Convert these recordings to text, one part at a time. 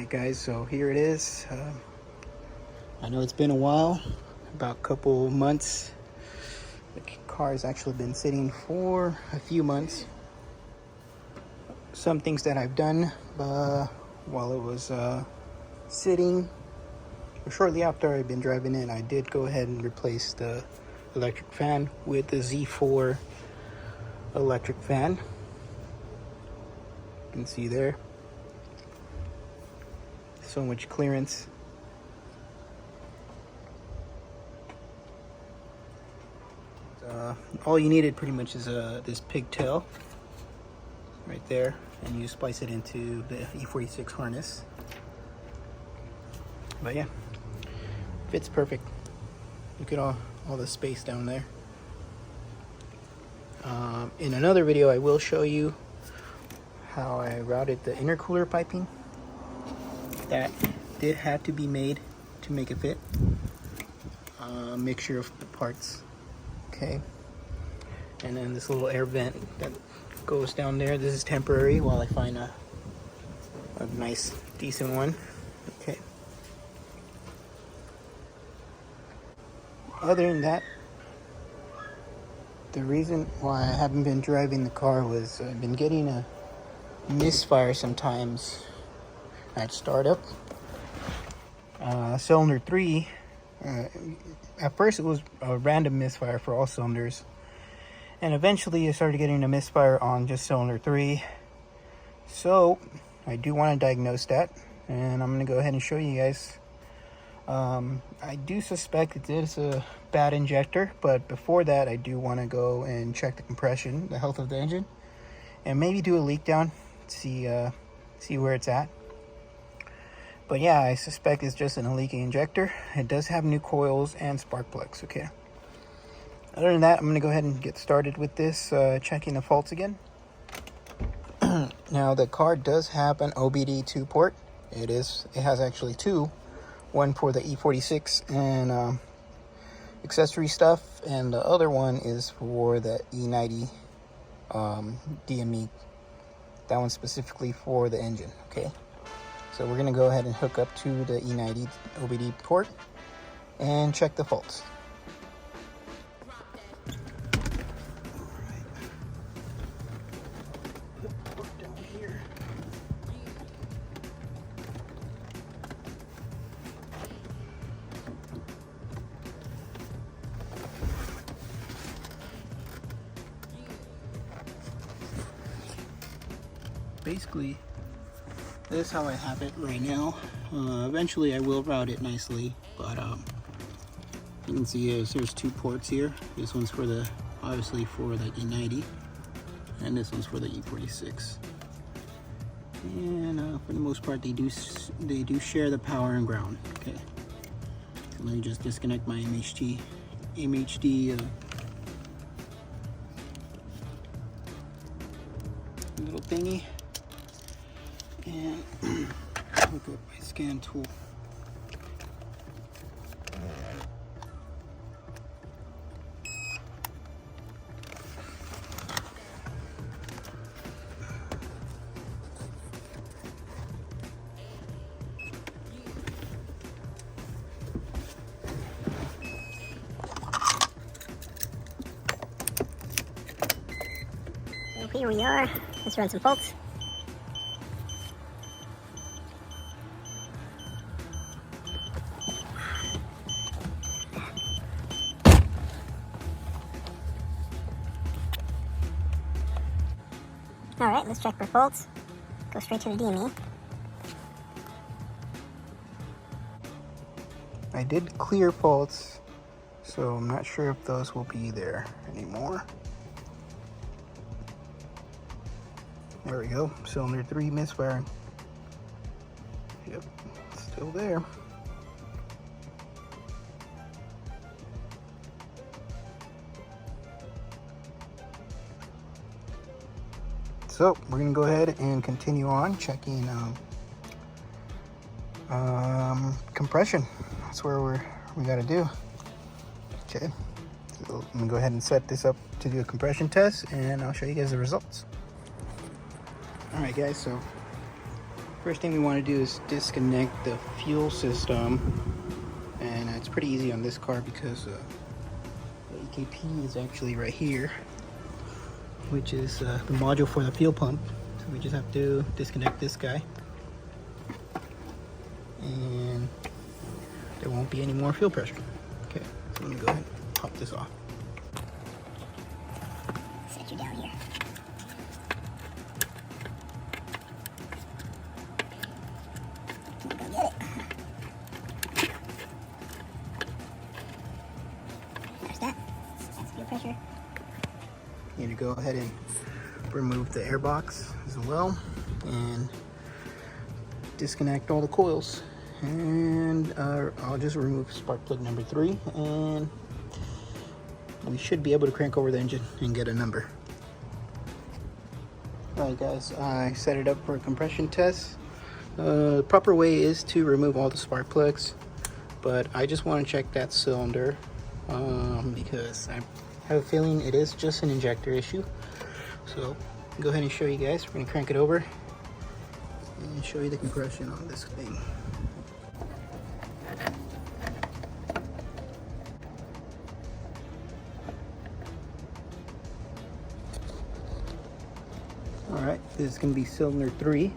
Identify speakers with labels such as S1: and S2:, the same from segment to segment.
S1: Alright guys, so here it is. I know it's been a while, about a couple months. The car has actually been sitting for a few months. Some things that I've done while it was sitting, shortly after I'd been driving in, I did go ahead and replace the electric fan with the Z4 electric fan. You can see there. So much clearance. All you needed pretty much is this pigtail right there, and you splice it into the E46 harness. But yeah, fits perfect. Look at all the space down there. In another video, I will show you how I routed the intercooler piping. That did have to be made to make it fit. Mixture of the parts. Okay. And then this little air vent that goes down there. This is temporary while I find a nice, decent one. Okay. Other than that, the reason why I haven't been driving the car was I've been getting a misfire sometimes at startup. Cylinder 3, at first it was a random misfire for all cylinders, and eventually I started getting a misfire on just cylinder 3. So I do want to diagnose that, and I'm going to go ahead and show you guys. I do suspect it is a bad injector, but before that I do want to go and check the compression, the health of the engine, and maybe do a leak down, see where it's at. But yeah, I suspect it's just a leaky injector. It does have new coils and spark plugs, okay. Other than that, I'm gonna go ahead and get started with this, checking the faults again. Now, the car does have an OBD2 port. It has actually two. One for the E46 and accessory stuff, and the other one is for the E90 DME. That one's specifically for the engine, okay. So we're gonna go ahead and hook up to the E90 OBD port and check the faults. Down here. Basically, this is how I have it right now. Eventually I will route it nicely, but you can see there's two ports here. This one's for the, obviously for the E90, and this one's for the E46. And for the most part they do share the power and ground. Okay, so let me just disconnect my MHD little thingy and hook up my scan tool.
S2: Well, here we are. Let's run some faults. Alright, let's check for faults. Go straight to the DME.
S1: I did clear faults, so I'm not sure if those will be there anymore. There we go, cylinder 3 misfiring. Yep, still there. So we're gonna go ahead and continue on checking compression. That's where we gotta do. Okay, so I'm gonna go ahead and set this up to do a compression test, and I'll show you guys the results. All right, guys. So First thing we want to do is disconnect the fuel system, and it's pretty easy on this car because the EKP is actually right here, which is the module for the fuel pump. So we just have to disconnect this guy, and there won't be any more fuel pressure. Okay, so let me go ahead and pop this off.
S2: Set you down here. Go get it. There's that. That's fuel pressure.
S1: Need to go ahead and remove the air box as well, and disconnect all the coils. And I'll just remove spark plug number 3, and we should be able to crank over the engine and get a number. Alright guys, I set it up for a compression test. The proper way is to remove all the spark plugs, but I just want to check that cylinder because I have a feeling it is just an injector issue. So go ahead and show you guys. We're going to crank it over and show you the compression on this thing. Alright, this is going to be cylinder 3.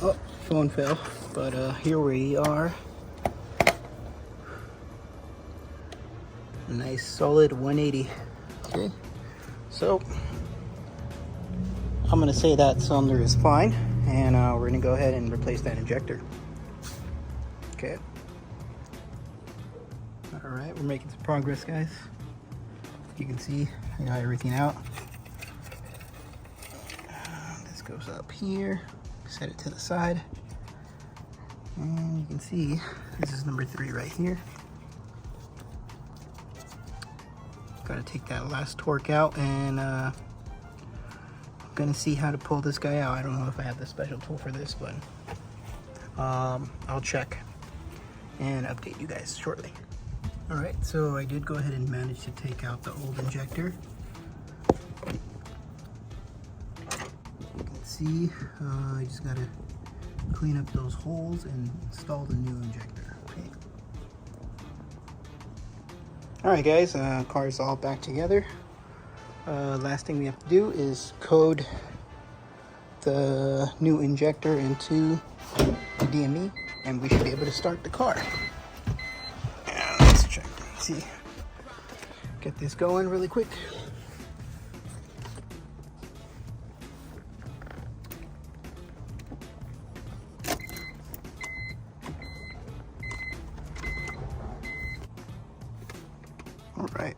S1: Oh, phone fell, but here we are. A nice solid 180. Okay, so I'm gonna say that cylinder is fine, and we're gonna go ahead and replace that injector. Okay. All right, we're making some progress, guys. You can see I got everything out. This goes up here. Set it to the side, and you can see this is number 3 right here. Got to take that last torque out, and I'm gonna see how to pull this guy out. I don't know if I have the special tool for this, but I'll check and update you guys shortly. All right, so I did go ahead and manage to take out the old injector. See, I just gotta clean up those holes and install the new injector. Okay. All right, guys, car is all back together. Last thing we have to do is code the new injector into the DME, and we should be able to start the car. And let's check. See, get this going really quick. All right,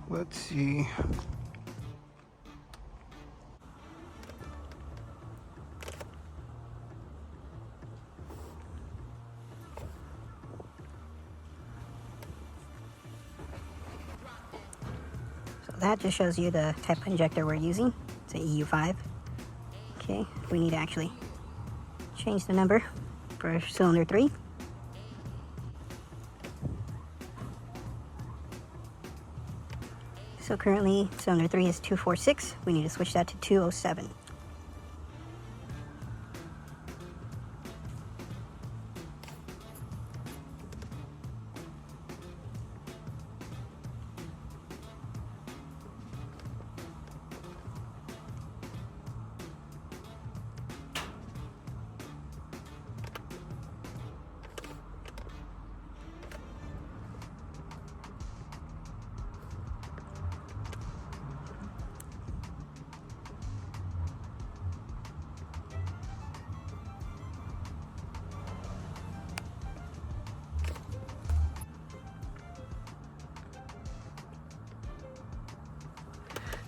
S1: let's see.
S2: So that just shows you the type of injector we're using. It's an EU5. Okay, we need to actually change the number for cylinder 3. So currently cylinder 3 is 246. We need to switch that to 207.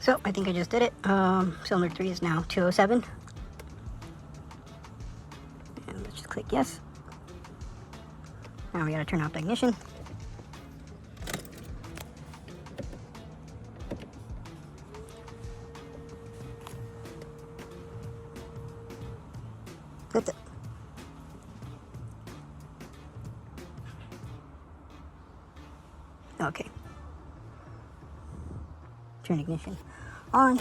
S2: So I think I just did it. Cylinder 3 is now 207. And let's just click yes. Now we gotta turn off the ignition. Okay. Turn ignition on.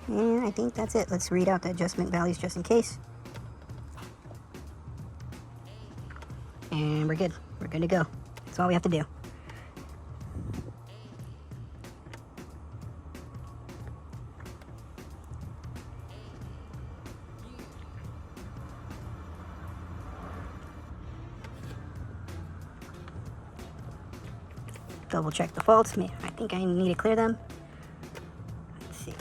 S2: And I think that's it. Let's read out the adjustment values just in case. And we're good. We're good to go. That's all we have to do. Double check the faults. I think I need to clear them. Let's see.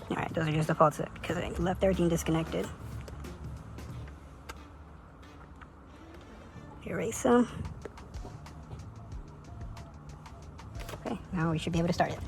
S2: Alright, those are just the faults because I left everything disconnected. Erase them. Okay, now we should be able to start it.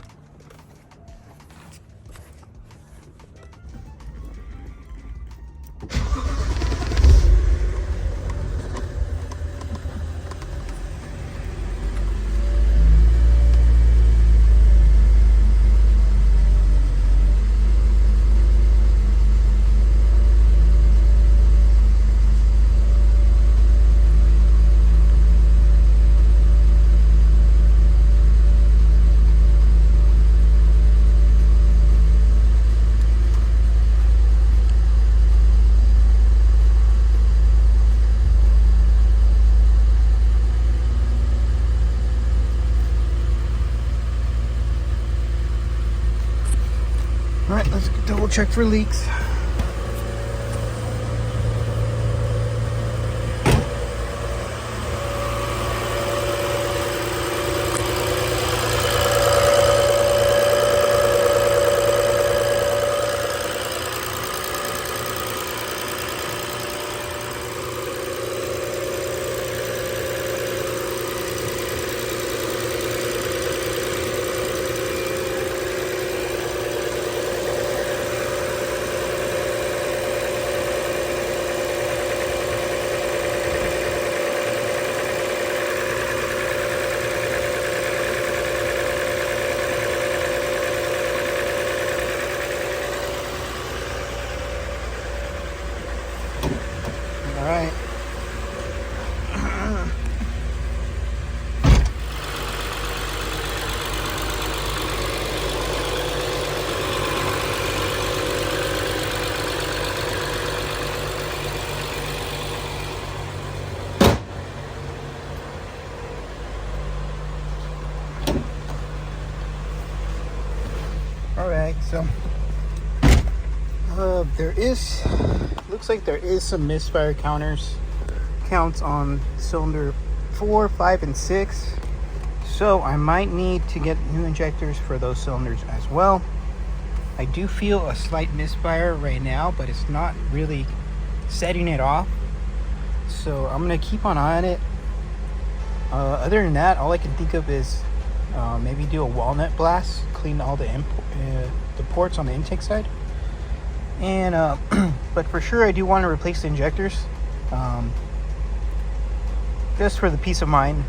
S1: Alright, let's double check for leaks. Alright. Alright, so looks like there is some misfire counts on cylinder 4, 5, and 6. So I might need to get new injectors for those cylinders as well. I do feel a slight misfire right now, but it's not really setting it off. So I'm gonna keep an eye on it. Other than that, all I can think of is maybe do a walnut blast, clean all the ports on the intake side. And but for sure I do want to replace the injectors, just for the peace of mind.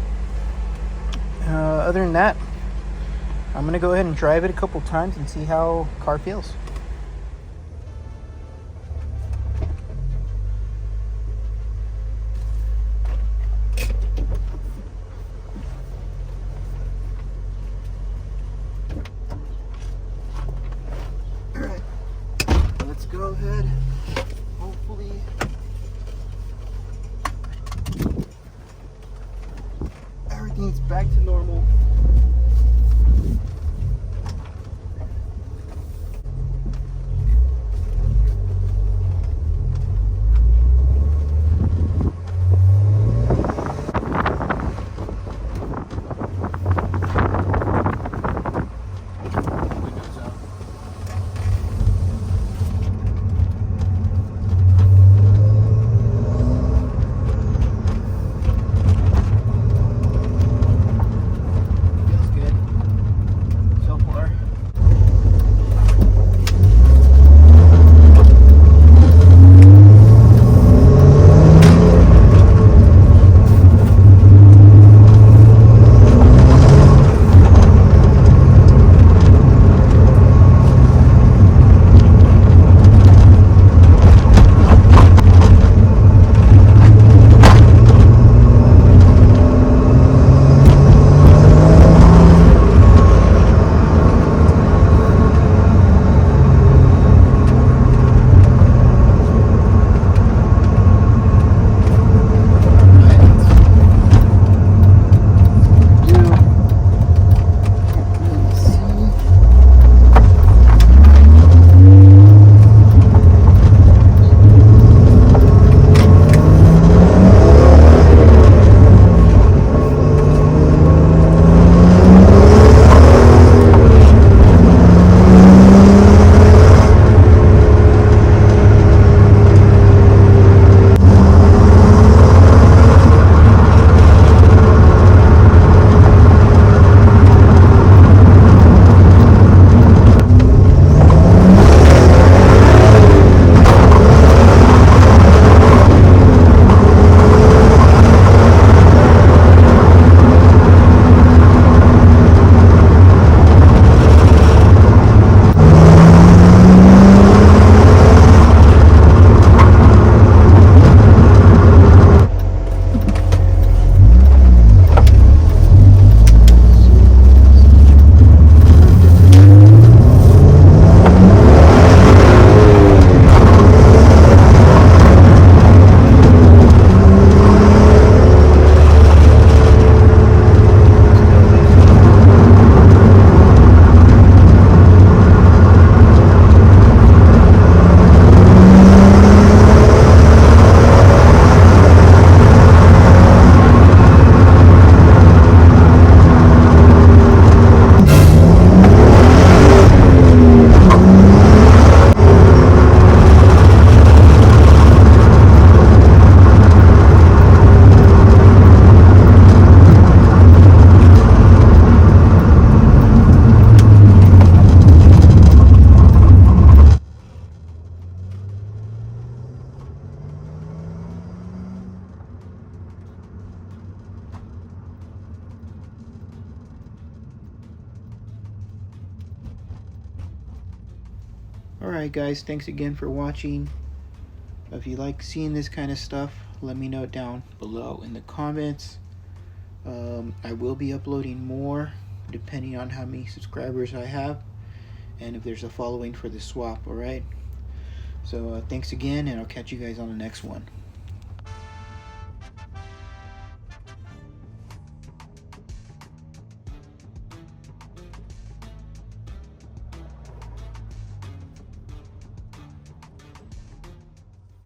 S1: Other than that, I'm gonna go ahead and drive it a couple times and see how the car feels. Alright, let's go ahead. Hopefully everything's back to normal. Alright guys, thanks again for watching. If you like seeing this kind of stuff, let me know down below in the comments. I will be uploading more depending on how many subscribers I have and if there's a following for the swap. Alright, so thanks again, and I'll catch you guys on the next one.